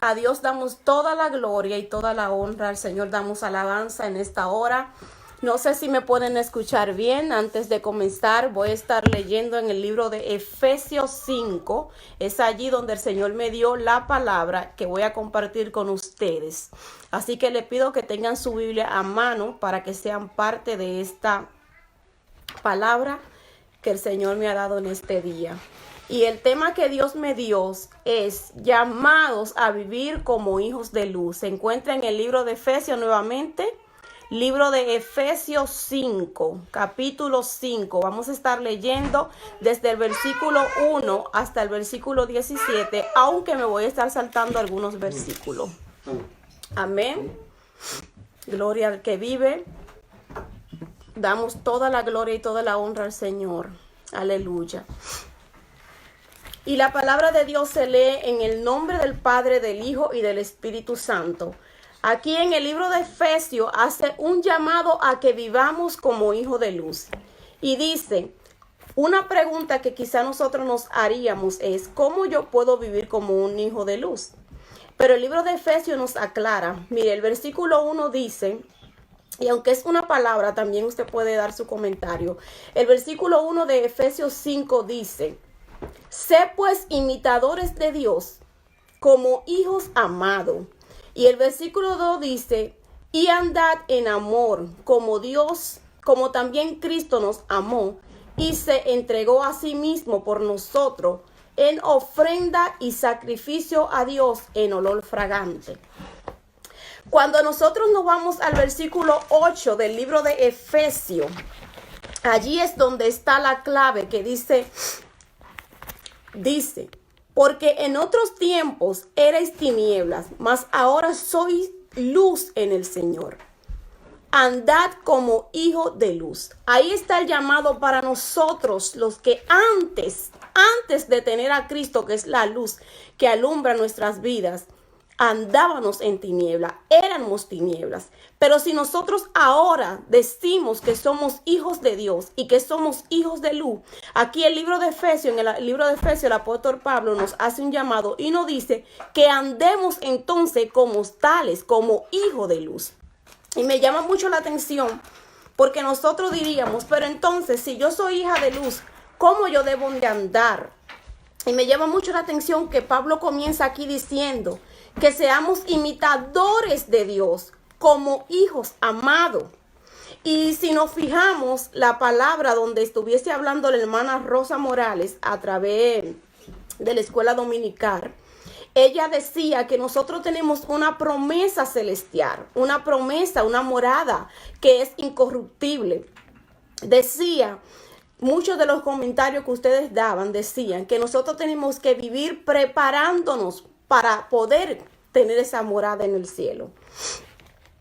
A Dios damos toda la gloria y toda la honra. Al Señor damos alabanza en esta hora. No sé si me pueden escuchar bien. Antes de comenzar, voy a estar leyendo en el libro de Efesios 5. Es allí donde el Señor me dio la palabra que voy a compartir con ustedes. Así que le pido que tengan su Biblia a mano para que sean parte de esta palabra que el Señor me ha dado en este día. Y el tema que Dios me dio es llamados a vivir como hijos de luz. Se encuentra en el libro de Efesios nuevamente. Libro de Efesios 5, capítulo 5. Vamos a estar leyendo desde el versículo 1 hasta el versículo 17, aunque me voy a estar saltando algunos versículos. Amén. Gloria al que vive. Damos toda la gloria y toda la honra al Señor. Aleluya. Y la palabra de Dios se lee en el nombre del Padre, del Hijo y del Espíritu Santo. Aquí en el libro de Efesios hace un llamado a que vivamos como hijos de luz. Y dice, una pregunta que quizá nosotros nos haríamos es, ¿cómo yo puedo vivir como un hijo de luz? Pero el libro de Efesios nos aclara. Mire, el versículo 1 dice, y aunque es una palabra, también usted puede dar su comentario. El versículo 1 de Efesios 5 dice, sé pues imitadores de Dios como hijos amados. Y el versículo 2 dice, y andad en amor como Dios, como también Cristo nos amó y se entregó a sí mismo por nosotros en ofrenda y sacrificio a Dios en olor fragante. Cuando nosotros nos vamos al versículo 8 del libro de Efesios, allí es donde está la clave que dice, porque en otros tiempos erais tinieblas, mas ahora sois luz en el Señor. Andad como hijos de luz. Ahí está el llamado para nosotros, los que antes de tener a Cristo, que es la luz que alumbra nuestras vidas, andábamos en tinieblas, éramos tinieblas. Pero si nosotros ahora decimos que somos hijos de Dios y que somos hijos de luz, aquí el libro de Efesios, en el libro de Efesios, el apóstol Pablo nos hace un llamado y nos dice que andemos entonces como tales, como hijos de luz. Y me llama mucho la atención porque nosotros diríamos, pero entonces si yo soy hija de luz, ¿cómo yo debo de andar? Y me llama mucho la atención que Pablo comienza aquí diciendo que seamos imitadores de Dios como hijos amados. Y si nos fijamos, la palabra donde estuviese hablando la hermana Rosa Morales a través de la escuela dominical, ella decía que nosotros tenemos una promesa celestial, una promesa, una morada que es incorruptible. Decía, muchos de los comentarios que ustedes daban decían que nosotros tenemos que vivir preparándonos para poder tener esa morada en el cielo.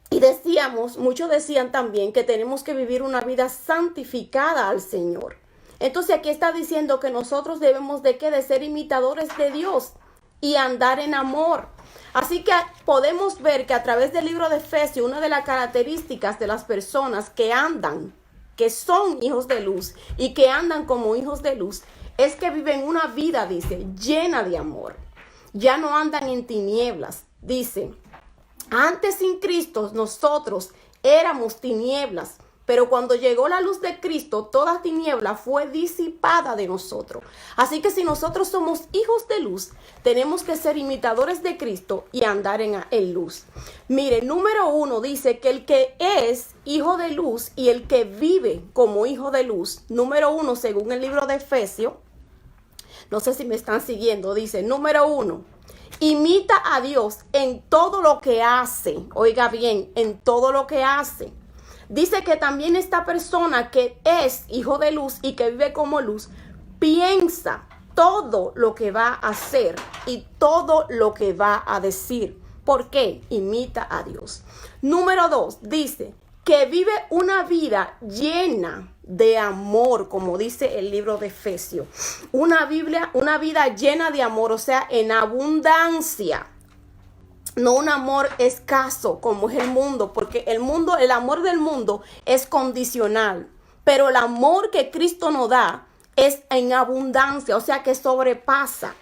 Y decíamos, muchos decían también que tenemos que vivir una vida santificada al Señor. Entonces aquí está diciendo que nosotros debemos de ser imitadores de Dios y andar en amor. Así que podemos ver que a través del libro de Efesios, una de las características de las personas que andan, que son hijos de luz y que andan como hijos de luz, es que viven una vida, dice, llena de amor. Ya no andan en tinieblas. Dice, antes sin Cristo nosotros éramos tinieblas, pero cuando llegó la luz de Cristo, toda tiniebla fue disipada de nosotros. Así que si nosotros somos hijos de luz, tenemos que ser imitadores de Cristo y andar en luz. Mire, número 1 dice que el que es hijo de luz y el que vive como hijo de luz, número 1, según el libro de Efesios, no sé si me están siguiendo, dice, número 1, imita a Dios en todo lo que hace. Oiga bien, en todo lo que hace. Dice que también esta persona que es hijo de luz y que vive como luz, piensa todo lo que va a hacer y todo lo que va a decir. ¿Por qué? Imita a Dios. Número 2, dice que vive una vida llena de amor, como dice el libro de Efesios. Una vida llena de amor, o sea, en abundancia. No un amor escaso como es el mundo, porque el amor del mundo es condicional, pero el amor que Cristo nos da es en abundancia, o sea que sobrepasa.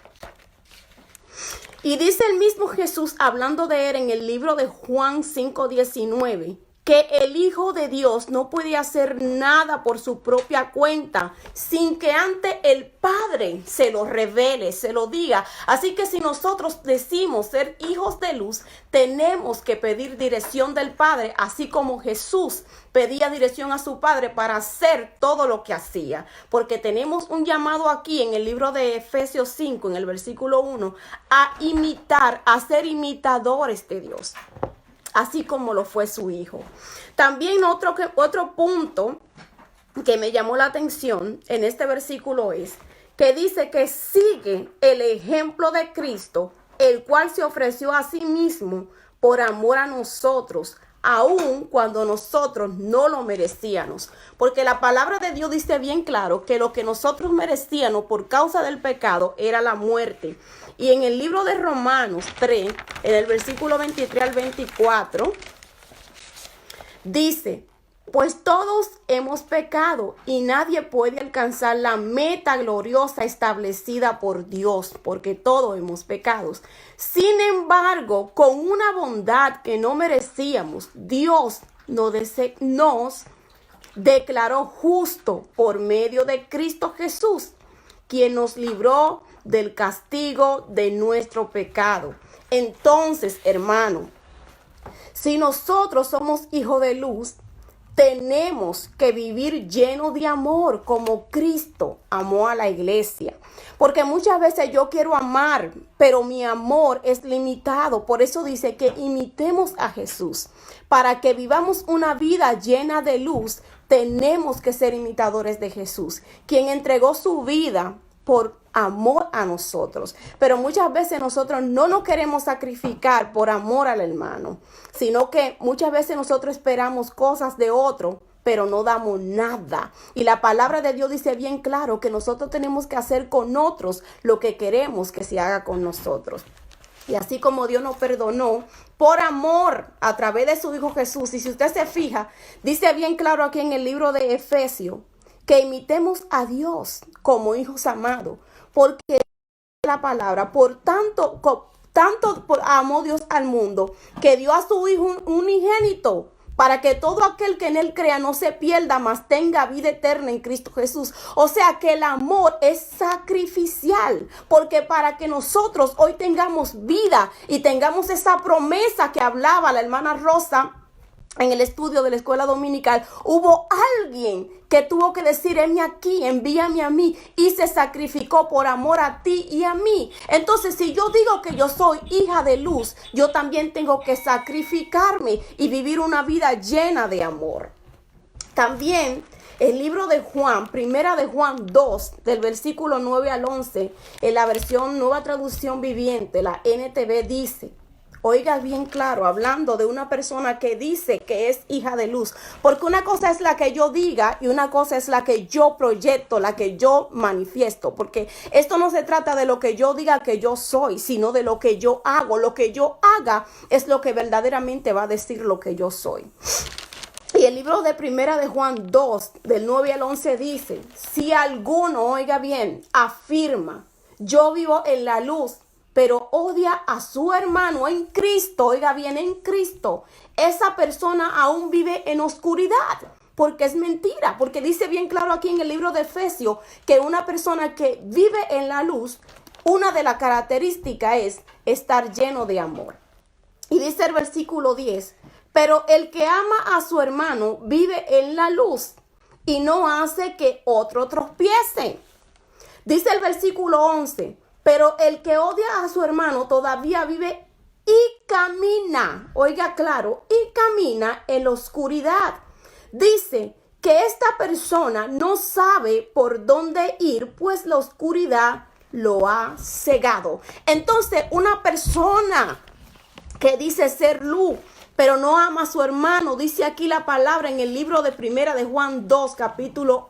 Y dice el mismo Jesús, hablando de él en el libro de Juan 5:19, que el Hijo de Dios no puede hacer nada por su propia cuenta sin que antes el Padre se lo revele, se lo diga. Así que si nosotros decimos ser hijos de luz, tenemos que pedir dirección del Padre, así como Jesús pedía dirección a su Padre para hacer todo lo que hacía. Porque tenemos un llamado aquí en el libro de Efesios 5, en el versículo 1, a imitar, a ser imitadores de Dios, así como lo fue su hijo. También otro punto que me llamó la atención en este versículo es que dice que sigue el ejemplo de Cristo, el cual se ofreció a sí mismo por amor a nosotros, aun cuando nosotros no lo merecíamos. Porque la palabra de Dios dice bien claro que lo que nosotros merecíamos por causa del pecado era la muerte. Y en el libro de Romanos 3, en el versículo 23 al 24, dice: pues todos hemos pecado y nadie puede alcanzar la meta gloriosa establecida por Dios, porque todos hemos pecado. Sin embargo, con una bondad que no merecíamos, Dios nos declaró justo por medio de Cristo Jesús, quien nos libró del castigo de nuestro pecado. Entonces, hermano, si nosotros somos hijos de luz, tenemos que vivir lleno de amor como Cristo amó a la iglesia. Porque muchas veces yo quiero amar, pero mi amor es limitado. Por eso dice que imitemos a Jesús. Para que vivamos una vida llena de luz, tenemos que ser imitadores de Jesús, quien entregó su vida por amor a nosotros. Pero muchas veces nosotros no nos queremos sacrificar por amor al hermano, sino que muchas veces nosotros esperamos cosas de otro, pero no damos nada. Y la palabra de Dios dice bien claro que nosotros tenemos que hacer con otros lo que queremos que se haga con nosotros. Y así como Dios nos perdonó por amor a través de su Hijo Jesús. Y si usted se fija, dice bien claro aquí en el libro de Efesios, que imitemos a Dios como hijos amados, porque la palabra, por tanto amó Dios al mundo, que dio a su Hijo unigénito, para que todo aquel que en él crea no se pierda, mas tenga vida eterna en Cristo Jesús. O sea que el amor es sacrificial, porque para que nosotros hoy tengamos vida y tengamos esa promesa que hablaba la hermana Rosa en el estudio de la escuela dominical, hubo alguien que tuvo que decir: heme aquí, envíame a mí, y se sacrificó por amor a ti y a mí. Entonces, si yo digo que yo soy hija de luz, yo también tengo que sacrificarme y vivir una vida llena de amor. También el libro de Juan, primera de Juan 2, del versículo 9 al 11, en la versión Nueva Traducción Viviente, la NTV, dice: oiga bien claro, hablando de una persona que dice que es hija de luz, porque una cosa es la que yo diga y una cosa es la que yo proyecto, la que yo manifiesto, porque esto no se trata de lo que yo diga que yo soy, sino de lo que yo hago. Lo que yo haga es lo que verdaderamente va a decir lo que yo soy. Y el libro de primera de Juan 2, del 9 al 11 dice: si alguno, oiga bien, afirma: yo vivo en la luz, pero odia a su hermano en Cristo, oiga bien, en Cristo, esa persona aún vive en oscuridad, porque es mentira, porque dice bien claro aquí en el libro de Efesios que una persona que vive en la luz, una de las características es estar lleno de amor. Y dice el versículo 10, pero el que ama a su hermano vive en la luz y no hace que otro tropiece. Dice el versículo 11, pero el que odia a su hermano todavía vive y camina, oiga claro, y camina en la oscuridad. Dice que esta persona no sabe por dónde ir, pues la oscuridad lo ha cegado. Entonces, una persona que dice ser luz, pero no ama a su hermano, dice aquí la palabra en el libro de primera de Juan 2,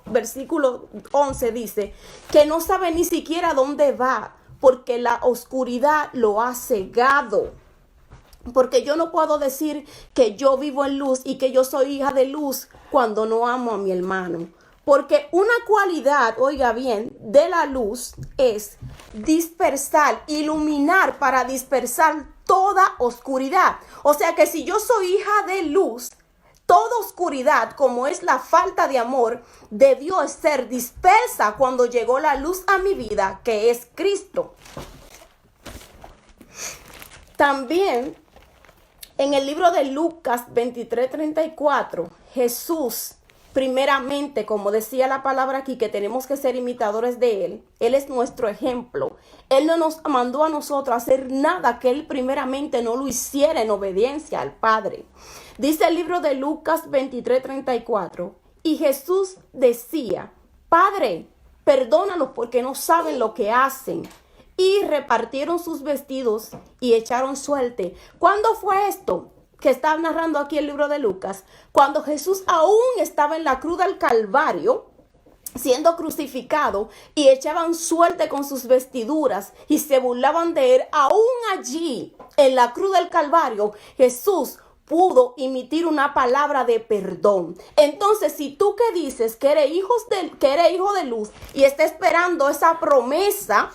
versículo 11, dice que no sabe ni siquiera dónde va, porque la oscuridad lo ha cegado. Porque yo no puedo decir que yo vivo en luz y que yo soy hija de luz cuando no amo a mi hermano. Porque una cualidad, oiga bien, de la luz es dispersar, iluminar para dispersar toda oscuridad. O sea que si yo soy hija de luz, toda oscuridad, como es la falta de amor, debió ser dispersa cuando llegó la luz a mi vida, que es Cristo. También en el libro de Lucas 23:34, Jesús, primeramente, como decía la palabra aquí, que tenemos que ser imitadores de Él. Él es nuestro ejemplo. Él no nos mandó a nosotros a hacer nada que Él primeramente no lo hiciera en obediencia al Padre. Dice el libro de Lucas 23:34, y Jesús decía, Padre, perdónalos porque no saben lo que hacen. Y repartieron sus vestidos y echaron suerte. ¿Cuándo fue esto que está narrando aquí el libro de Lucas? Cuando Jesús aún estaba en la cruz del Calvario, siendo crucificado, y echaban suerte con sus vestiduras y se burlaban de él. Aún allí, en la cruz del Calvario, Jesús pudo emitir una palabra de perdón. Entonces, si tú que dices que eres hijo de luz y está esperando esa promesa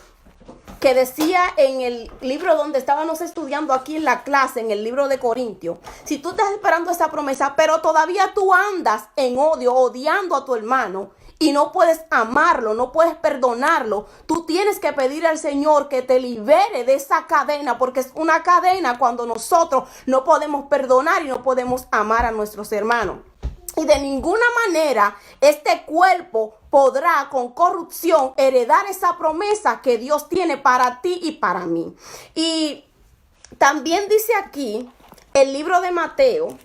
que decía en el libro donde estábamos estudiando aquí en la clase, en el libro de Corintios, si tú estás esperando esa promesa, pero todavía tú andas en odio, odiando a tu hermano, y no puedes amarlo, no puedes perdonarlo, tú tienes que pedir al Señor que te libere de esa cadena, porque es una cadena cuando nosotros no podemos perdonar y no podemos amar a nuestros hermanos. Y de ninguna manera este cuerpo podrá con corrupción heredar esa promesa que Dios tiene para ti y para mí. Y también dice aquí el libro de Mateo,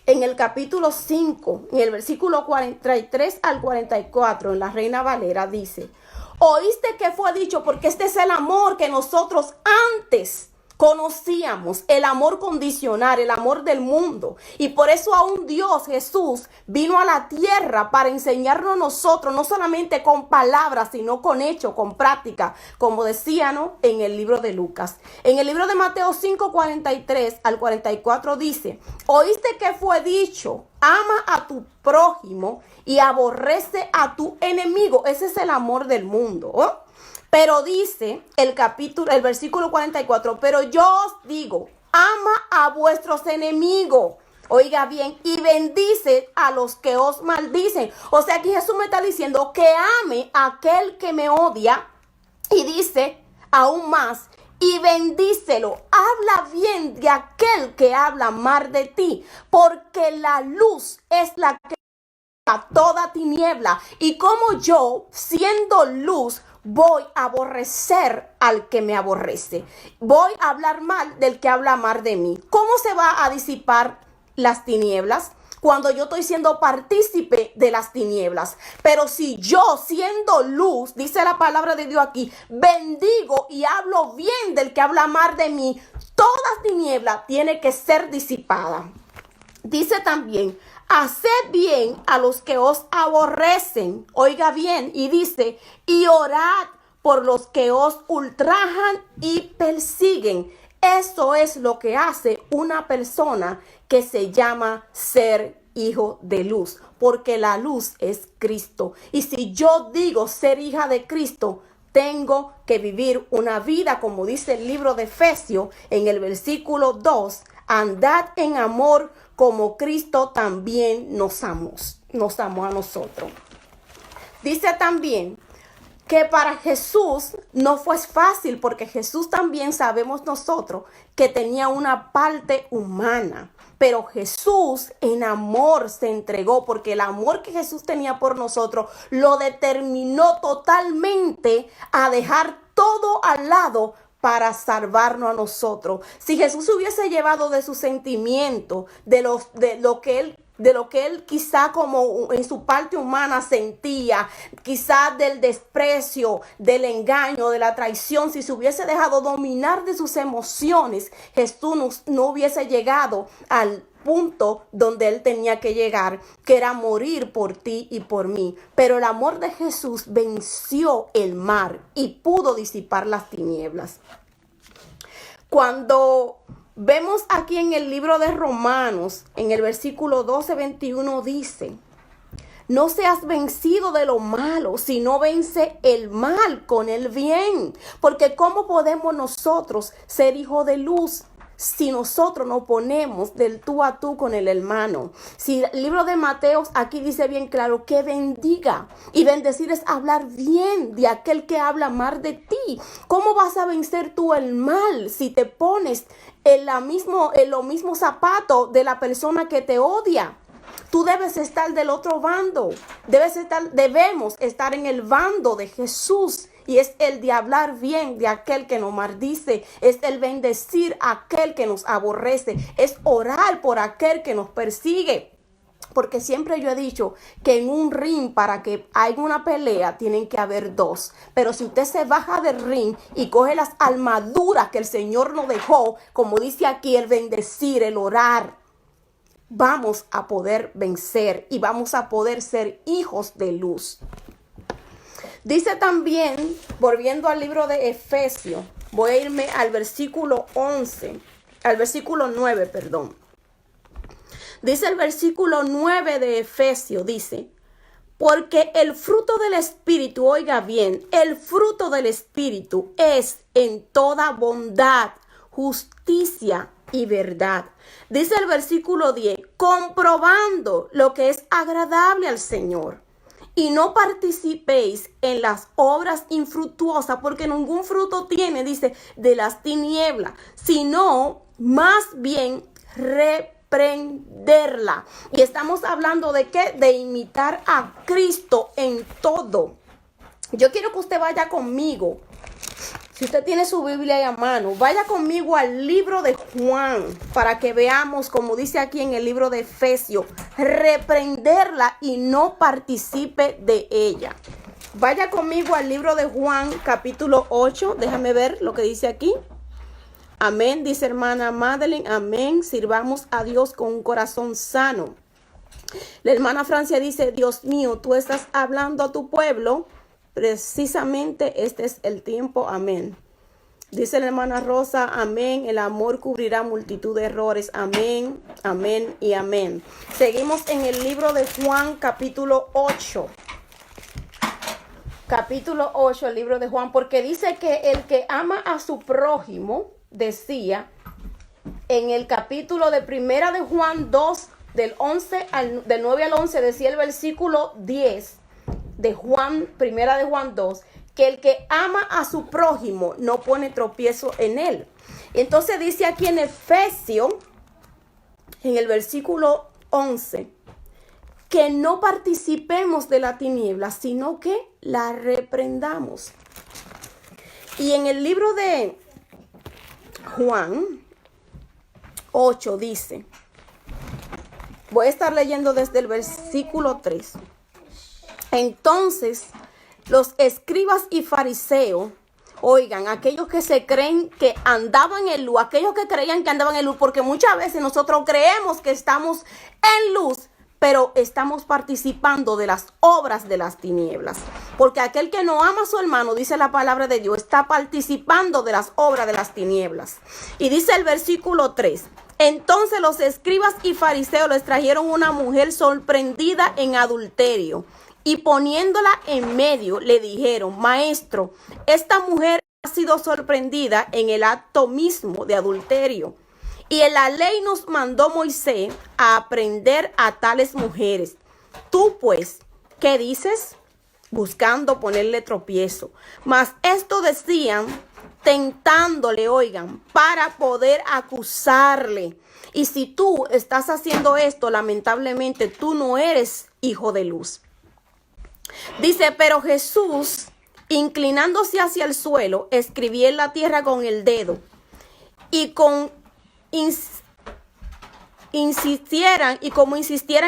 en el capítulo 5, en el versículo 43 al 44, en la Reina Valera, dice, oíste que fue dicho, porque este es el amor que nosotros antes conocíamos, el amor condicional, el amor del mundo. Y por eso aún Dios, Jesús, vino a la tierra para enseñarnos a nosotros, no solamente con palabras, sino con hechos, con práctica, como decía, ¿no?, en el libro de Lucas. En el libro de Mateo 5, 43 al 44 dice, oíste que fue dicho, ama a tu prójimo y aborrece a tu enemigo. Ese es el amor del mundo, ¿oh? Pero dice el versículo 44, pero yo os digo, ama a vuestros enemigos. Oiga bien, y bendice a los que os maldicen. O sea, aquí Jesús me está diciendo que ame a aquel que me odia. Y dice aún más, y bendícelo. Habla bien de aquel que habla mal de ti, porque la luz es la que a toda tiniebla. Y como yo, siendo luz, voy a aborrecer al que me aborrece. Voy a hablar mal del que habla mal de mí. ¿Cómo se va a disipar las tinieblas? Cuando yo estoy siendo partícipe de las tinieblas. Pero si yo, siendo luz, dice la palabra de Dios aquí, bendigo y hablo bien del que habla mal de mí, toda tiniebla tiene que ser disipada. Dice también, haced bien a los que os aborrecen. Oiga bien, y dice, y orad por los que os ultrajan y persiguen. Eso es lo que hace una persona que se llama ser hijo de luz, porque la luz es Cristo. Y si yo digo ser hija de Cristo, tengo que vivir una vida, como dice el libro de Efesios en el versículo 2, andad en amor como Cristo también nos amó a nosotros. Dice también que para Jesús no fue fácil, porque Jesús también sabemos nosotros que tenía una parte humana. Pero Jesús en amor se entregó, porque el amor que Jesús tenía por nosotros lo determinó totalmente a dejar todo al lado para salvarnos a nosotros. Si Jesús hubiese llevado de sus sentimientos, de lo que él quizá como en su parte humana sentía, quizá del desprecio, del engaño, de la traición, si se hubiese dejado dominar de sus emociones, Jesús no hubiese llegado al punto donde él tenía que llegar, que era morir por ti y por mí. Pero el amor de Jesús venció el mar y pudo disipar las tinieblas. Cuando vemos aquí en el libro de Romanos, en el versículo 12-21 dice, No seas vencido de lo malo, sino vence el mal con el bien. Porque ¿cómo podemos nosotros ser hijos de luz si nosotros nos ponemos del tú a tú con el hermano? Si el libro de Mateo aquí dice bien claro que bendiga, y bendecir es hablar bien de aquel que habla mal de ti. ¿Cómo vas a vencer tú el mal si te pones en los mismos zapatos de la persona que te odia? Tú debes estar del otro bando. Debemos estar en el bando de Jesús. Y es el de hablar bien de aquel que nos maldice. Es el bendecir a aquel que nos aborrece. Es orar por aquel que nos persigue. Porque siempre yo he dicho que en un ring, para que haya una pelea, tienen que haber dos. Pero si usted se baja del ring y coge las armaduras que el Señor nos dejó, como dice aquí, el bendecir, el orar, vamos a poder vencer y vamos a poder ser hijos de luz. Dice también, volviendo al libro de Efesios, voy a irme al versículo 9, perdón. Dice el versículo 9 de Efesios, dice, porque el fruto del Espíritu, oiga bien, el fruto del Espíritu es en toda bondad, justicia y verdad. Dice el versículo 10, comprobando lo que es agradable al Señor. Y no participéis en las obras infructuosas, porque ningún fruto tiene, dice, de las tinieblas, sino más bien reprenderla. Y estamos hablando de qué? De imitar a Cristo en todo. Yo quiero que usted vaya conmigo. Si usted tiene su Biblia ahí a mano, vaya conmigo al libro de Juan para que veamos, como dice aquí en el libro de Efesios, reprenderla y no participe de ella. Vaya conmigo al libro de Juan, capítulo 8. Déjame ver lo que dice aquí. Amén, dice hermana Madeline. Amén. Sirvamos a Dios con un corazón sano. La hermana Francia dice, Dios mío, tú estás hablando a tu pueblo. Precisamente este es el tiempo, amén. Dice la hermana Rosa, amén, el amor cubrirá multitud de errores, amén, amén y amén. Seguimos en el libro de Juan, capítulo 8. Capítulo 8, el libro de Juan, porque dice que el que ama a su prójimo, decía, en el capítulo de primera de Juan 2, del 9 al 11, decía el versículo 10, de Juan, primera de Juan 2, que el que ama a su prójimo no pone tropiezo en él. Entonces dice aquí en Efesios, en el versículo 11, que no participemos de la tiniebla, sino que la reprendamos. Y en el libro de Juan 8 dice, voy a estar leyendo desde el versículo 3. Entonces, los escribas y fariseos, oigan, aquellos que se creen que andaban en luz, aquellos que creían que andaban en luz, porque muchas veces nosotros creemos que estamos en luz, pero estamos participando de las obras de las tinieblas. Porque aquel que no ama a su hermano, dice la palabra de Dios, está participando de las obras de las tinieblas. Y dice el versículo 3. Entonces los escribas y fariseos les trajeron una mujer sorprendida en adulterio. Y poniéndola en medio, le dijeron, maestro, esta mujer ha sido sorprendida en el acto mismo de adulterio. Y en la ley nos mandó Moisés a aprender a tales mujeres. Tú, pues, ¿qué dices? Buscando ponerle tropiezo. Mas esto decían, tentándole, oigan, para poder acusarle. Y si tú estás haciendo esto, lamentablemente, tú no eres hijo de luz. Dice, pero Jesús, inclinándose hacia el suelo, escribía en la tierra con el dedo. Y como insistieran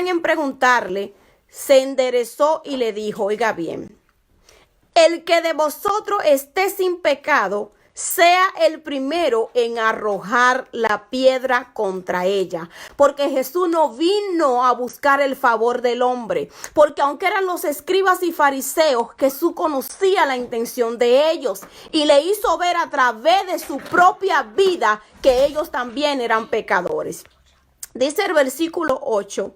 en preguntarle, se enderezó y le dijo, oiga bien, el que de vosotros esté sin pecado, sea el primero en arrojar la piedra contra ella. Porque Jesús no vino a buscar el favor del hombre. Porque aunque eran los escribas y fariseos, Jesús conocía la intención de ellos. Y le hizo ver a través de su propia vida que ellos también eran pecadores. Dice el versículo 8.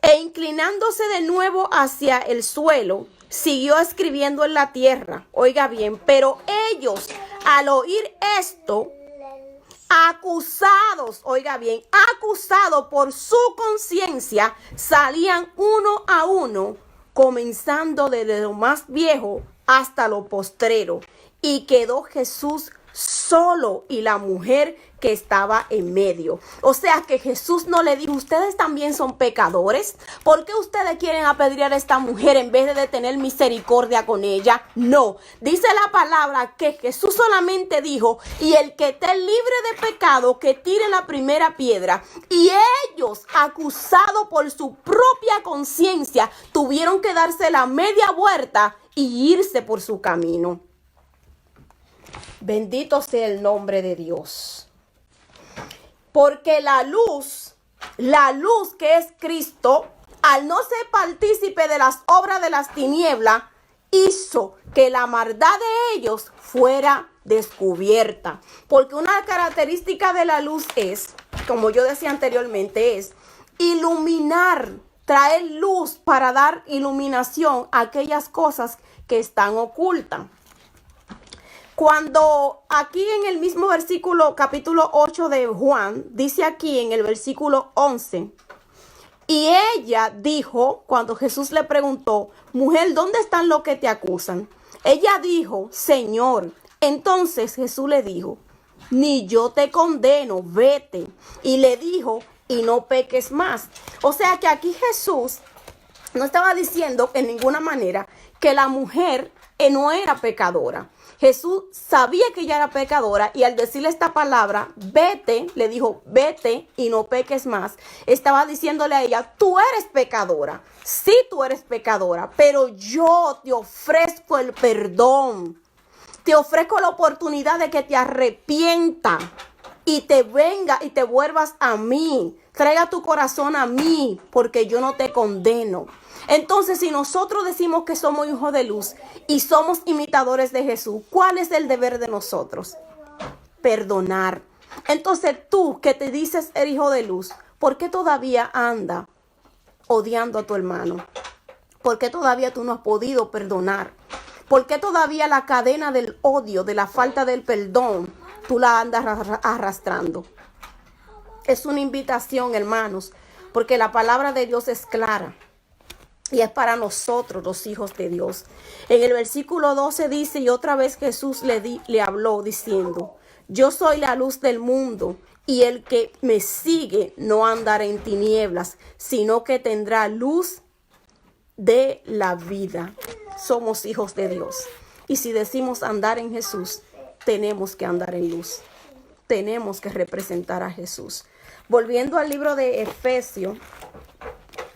E inclinándose de nuevo hacia el suelo, siguió escribiendo en la tierra. Oiga bien, pero ellos, al oír esto, acusados, oiga bien, acusados por su conciencia, salían uno a uno, comenzando desde lo más viejo hasta lo postrero. Y quedó Jesús solo y la mujer que estaba en medio. O sea que Jesús no le dijo, ustedes también son pecadores. ¿Por qué ustedes quieren apedrear a esta mujer en vez de tener misericordia con ella? No, dice la palabra que Jesús solamente dijo, y el que esté libre de pecado, que tire la primera piedra. Y ellos, acusados por su propia conciencia, tuvieron que darse la media vuelta y irse por su camino. Bendito sea el nombre de Dios. Porque la luz que es Cristo, al no ser partícipe de las obras de las tinieblas, hizo que la maldad de ellos fuera descubierta. Porque una característica de la luz es, como yo decía anteriormente, es iluminar, traer luz para dar iluminación a aquellas cosas que están ocultas. Cuando aquí en el mismo versículo, capítulo 8 de Juan, dice aquí en el versículo 11, y ella dijo, cuando Jesús le preguntó, mujer, ¿dónde están los que te acusan? Ella dijo, Señor. Entonces Jesús le dijo, ni yo te condeno, vete. Y le dijo, y no peques más. O sea que aquí Jesús no estaba diciendo en ninguna manera que la mujer no era pecadora. Jesús sabía que ella era pecadora y al decirle esta palabra, vete, le dijo, vete y no peques más. Estaba diciéndole a ella, tú eres pecadora. Sí, tú eres pecadora, pero yo te ofrezco el perdón. Te ofrezco la oportunidad de que te arrepientas y te venga y te vuelvas a mí. Traiga tu corazón a mí porque yo no te condeno. Entonces, si nosotros decimos que somos hijos de luz y somos imitadores de Jesús, ¿cuál es el deber de nosotros? Perdonar. Entonces, tú que te dices el hijo de luz, ¿por qué todavía anda odiando a tu hermano? ¿Por qué todavía tú no has podido perdonar? ¿Por qué todavía la cadena del odio, de la falta del perdón, tú la andas arrastrando? Es una invitación, hermanos, porque la palabra de Dios es clara. Y es para nosotros, los hijos de Dios. En el versículo 12 dice, y otra vez Jesús le habló diciendo, yo soy la luz del mundo, y el que me sigue no andará en tinieblas, sino que tendrá luz de la vida. Somos hijos de Dios. Y si decimos andar en Jesús, tenemos que andar en luz. Tenemos que representar a Jesús. Volviendo al libro de Efesios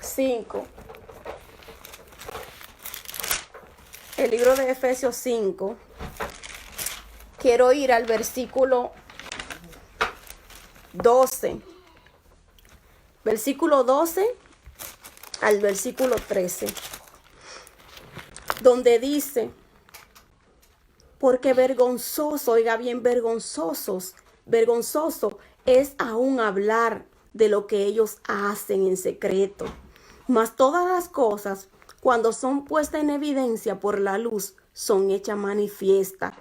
5. El libro de Efesios 5, quiero ir al versículo 12. Versículo 12 al versículo 13. Donde dice, porque vergonzoso, oiga bien, vergonzoso es aún hablar de lo que ellos hacen en secreto. Mas todas las cosas, cuando son puestas en evidencia por la luz, son hechas manifiestas.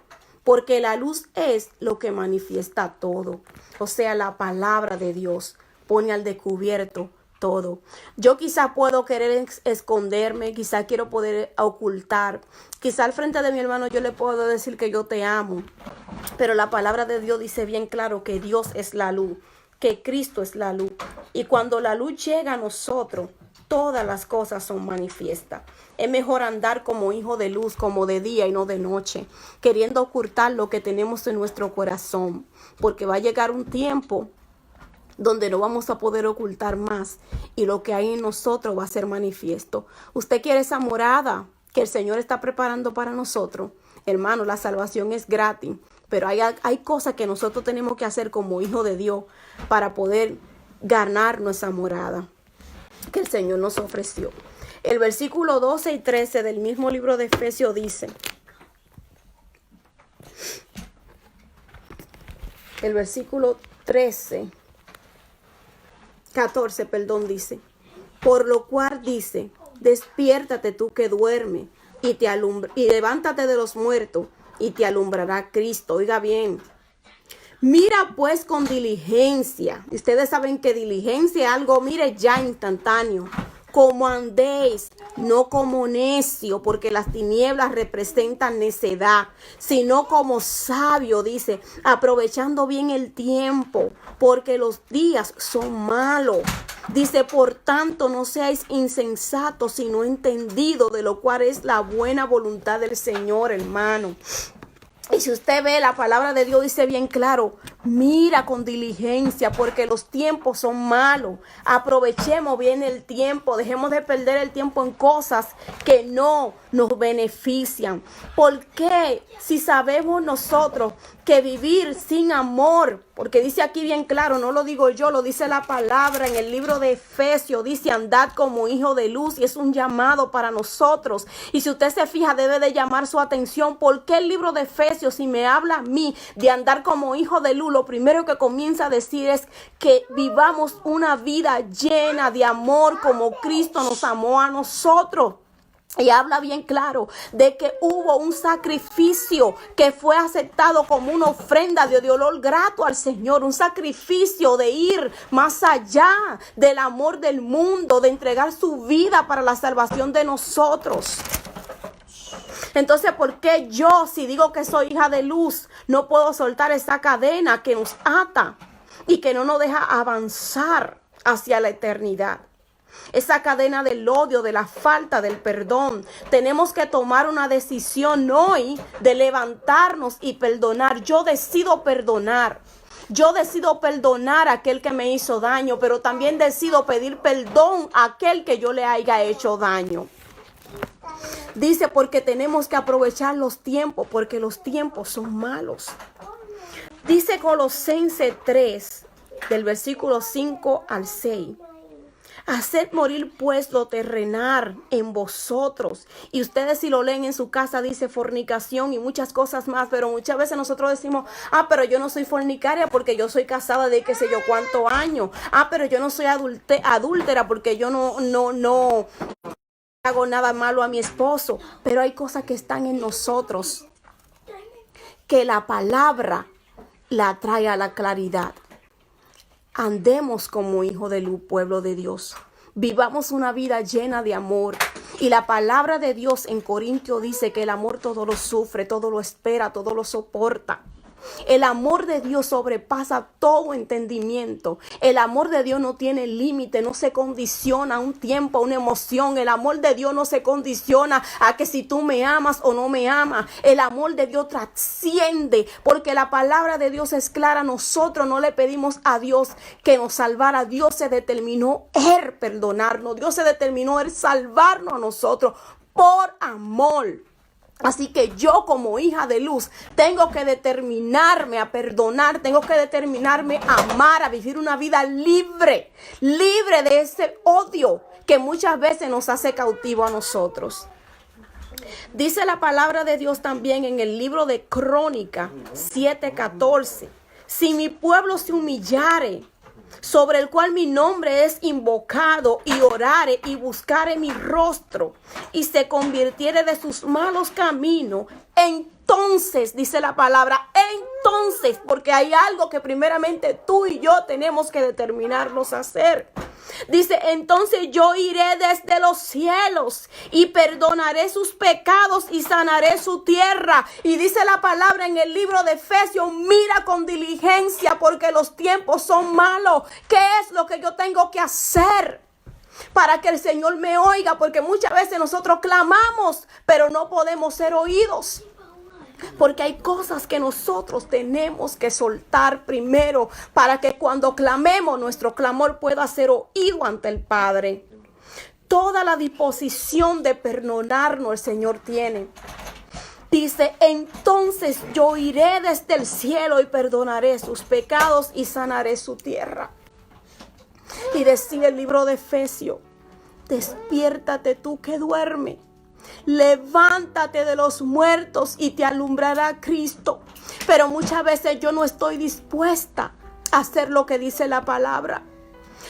Porque la luz es lo que manifiesta todo. O sea, la palabra de Dios pone al descubierto todo. Yo quizá puedo querer esconderme, quizá quiero poder ocultar. Quizá al frente de mi hermano yo le puedo decir que yo te amo. Pero la palabra de Dios dice bien claro que Dios es la luz, que Cristo es la luz. Y cuando la luz llega a nosotros, todas las cosas son manifiestas. Es mejor andar como hijo de luz, como de día y no de noche, queriendo ocultar lo que tenemos en nuestro corazón, porque va a llegar un tiempo donde no vamos a poder ocultar más y lo que hay en nosotros va a ser manifiesto. ¿Usted quiere esa morada que el Señor está preparando para nosotros? Hermano, la salvación es gratis, pero hay cosas que nosotros tenemos que hacer como hijos de Dios para poder ganar nuestra morada que el Señor nos ofreció. El versículo 12 y 13 del mismo libro de Efesios dice, el versículo 14 dice, Por lo cual dice, despiértate tú que duermes y levántate de los muertos y te alumbrará Cristo. Oiga bien. Mira pues con diligencia. Ustedes saben que diligencia es algo, mire, ya instantáneo. Como andéis, no como necio, porque las tinieblas representan necedad, sino como sabio, dice, aprovechando bien el tiempo, porque los días son malos. Dice, por tanto, no seáis insensatos, sino entendidos de lo cual es la buena voluntad del Señor, hermano. Y si usted ve, la palabra de Dios dice bien claro, mira con diligencia porque los tiempos son malos. Aprovechemos bien el tiempo, dejemos de perder el tiempo en cosas que no nos benefician. ¿Por qué? Si sabemos nosotros que vivir sin amor, porque dice aquí bien claro, no lo digo yo, lo dice la palabra en el libro de Efesios, dice andad como hijo de luz y es un llamado para nosotros. Y si usted se fija debe de llamar su atención, ¿por qué el libro de Efesios, si me habla a mí de andar como hijo de luz, lo primero que comienza a decir es que vivamos una vida llena de amor como Cristo nos amó a nosotros? Y habla bien claro de que hubo un sacrificio que fue aceptado como una ofrenda de olor grato al Señor. Un sacrificio de ir más allá del amor del mundo, de entregar su vida para la salvación de nosotros. Entonces, ¿por qué yo, si digo que soy hija de luz, no puedo soltar esa cadena que nos ata y que no nos deja avanzar hacia la eternidad? Esa cadena del odio, de la falta del perdón. Tenemos que tomar una decisión hoy de levantarnos y perdonar. Yo decido perdonar. Yo decido perdonar a aquel que me hizo daño, pero también decido pedir perdón a aquel que yo le haya hecho daño. Dice porque tenemos que aprovechar los tiempos, porque los tiempos son malos. Dice Colosenses 3, del versículo 5 al 6. Haced morir pues lo terrenal en vosotros. Y ustedes si lo leen en su casa dice fornicación y muchas cosas más. Pero muchas veces nosotros decimos, pero yo no soy fornicaria porque yo soy casada de qué sé yo cuántos años. Pero yo no soy adúltera porque yo no hago nada malo a mi esposo. Pero hay cosas que están en nosotros que la palabra la trae a la claridad. Andemos como hijo de luz, pueblo de Dios. Vivamos una vida llena de amor. Y la palabra de Dios en Corintios dice que el amor todo lo sufre, todo lo espera, todo lo soporta. El amor de Dios sobrepasa todo entendimiento. El amor de Dios no tiene límite, no se condiciona a un tiempo, a una emoción. El amor de Dios no se condiciona a que si tú me amas o no me amas. El amor de Dios trasciende, porque la palabra de Dios es clara. Nosotros no le pedimos a Dios que nos salvara. Dios se determinó perdonarnos. Dios se determinó salvarnos a nosotros por amor. Así que yo como hija de luz tengo que determinarme a perdonar, tengo que determinarme a amar, a vivir una vida libre, libre de ese odio que muchas veces nos hace cautivo a nosotros. Dice la palabra de Dios también en el libro de Crónicas 7:14. Si mi pueblo se humillare, sobre el cual mi nombre es invocado, y orare y buscare mi rostro, y se convirtiere de sus malos caminos, entonces, dice la palabra, entonces, porque hay algo que primeramente tú y yo tenemos que determinarnos a hacer. Dice, entonces yo iré desde los cielos y perdonaré sus pecados y sanaré su tierra. Y dice la palabra en el libro de Efesios, mira con diligencia porque los tiempos son malos. ¿Qué es lo que yo tengo que hacer para que el Señor me oiga? Porque muchas veces nosotros clamamos, pero no podemos ser oídos. Porque hay cosas que nosotros tenemos que soltar primero para que cuando clamemos nuestro clamor pueda ser oído ante el Padre. Toda la disposición de perdonarnos el Señor tiene. Dice, entonces yo iré desde el cielo y perdonaré sus pecados y sanaré su tierra. Y decía el libro de Efesios, despiértate tú que duermes. Levántate de los muertos y te alumbrará Cristo. Pero muchas veces yo no estoy dispuesta a hacer lo que dice la palabra.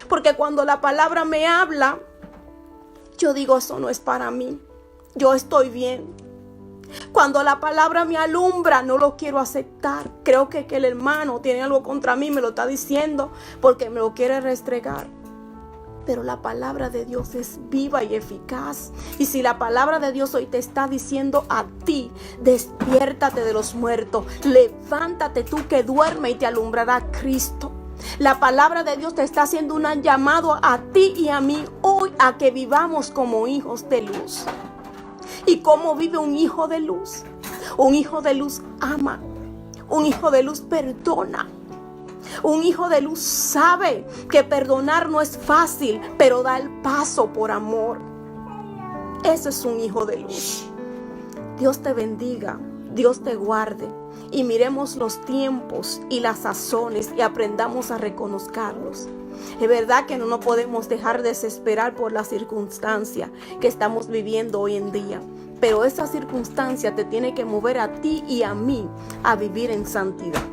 Porque cuando la palabra me habla, yo digo, eso no es para mí. Yo estoy bien. Cuando la palabra me alumbra, no lo quiero aceptar. Creo que el hermano tiene algo contra mí, me lo está diciendo porque me lo quiere restregar. Pero la palabra de Dios es viva y eficaz. Y si la palabra de Dios hoy te está diciendo a ti, despiértate de los muertos, levántate tú que duerme y te alumbrará Cristo. La palabra de Dios te está haciendo un llamado a ti y a mí hoy a que vivamos como hijos de luz. ¿Y cómo vive un hijo de luz? Un hijo de luz ama. Un hijo de luz perdona. Un hijo de luz sabe que perdonar no es fácil, pero da el paso por amor. Ese es un hijo de luz. Dios te bendiga, Dios te guarde. Y miremos los tiempos y las sazones y aprendamos a reconocerlos. Es verdad que no nos podemos dejar desesperar por la circunstancia que estamos viviendo hoy en día. Pero esa circunstancia te tiene que mover a ti y a mí a vivir en santidad.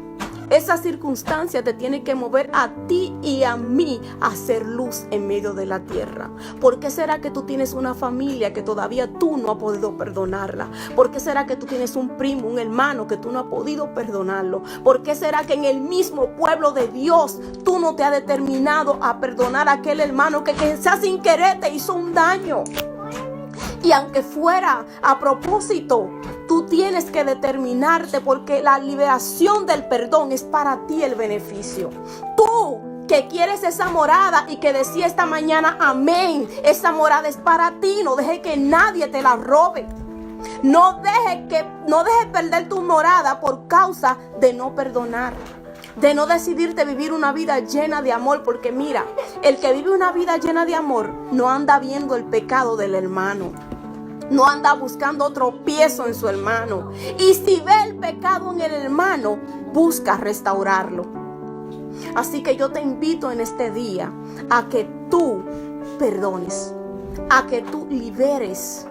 Esa circunstancia te tiene que mover a ti y a mí a hacer luz en medio de la tierra. ¿Por qué será que tú tienes una familia que todavía tú no has podido perdonarla? ¿Por qué será que tú tienes un primo, un hermano que tú no has podido perdonarlo? ¿Por qué será que en el mismo pueblo de Dios tú no te has determinado a perdonar a aquel hermano que quizás sin querer te hizo un daño? Y aunque fuera a propósito, tú tienes que determinarte porque la liberación del perdón es para ti el beneficio. Tú que quieres esa morada y que decía esta mañana amén, esa morada es para ti. No dejes que nadie te la robe. No dejes perder tu morada por causa de no perdonar. De no decidirte vivir una vida llena de amor. Porque mira, el que vive una vida llena de amor no anda viendo el pecado del hermano. No anda buscando tropiezo en su hermano. Y si ve el pecado en el hermano, busca restaurarlo. Así que yo te invito en este día a que tú perdones. A que tú liberes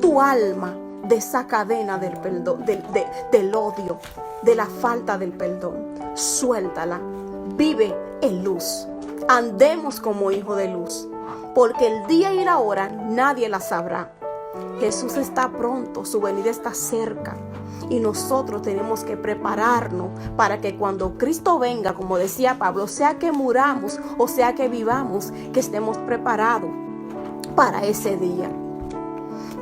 tu alma de esa cadena del perdón, del odio, de la falta del perdón. Suéltala. Vive en luz. Andemos como hijos de luz. Porque el día y la hora nadie la sabrá. Jesús está pronto, su venida está cerca y nosotros tenemos que prepararnos para que cuando Cristo venga, como decía Pablo, sea que muramos o sea que vivamos, que estemos preparados para ese día.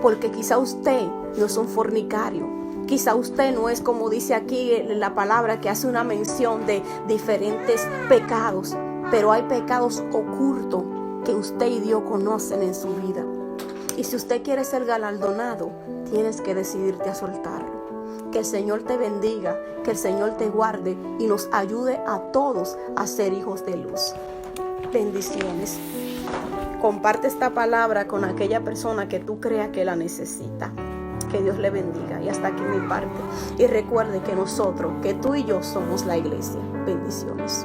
Porque quizá usted no es un fornicario, quizá usted no es, como dice aquí en la palabra, que hace una mención de diferentes pecados, pero hay pecados ocultos que usted y Dios conocen en su vida. Y si usted quiere ser galardonado, tienes que decidirte a soltarlo. Que el Señor te bendiga, que el Señor te guarde y nos ayude a todos a ser hijos de luz. Bendiciones. Comparte esta palabra con aquella persona que tú creas que la necesita. Que Dios le bendiga. Y hasta aquí mi parte. Y recuerde que nosotros, que tú y yo somos la iglesia. Bendiciones.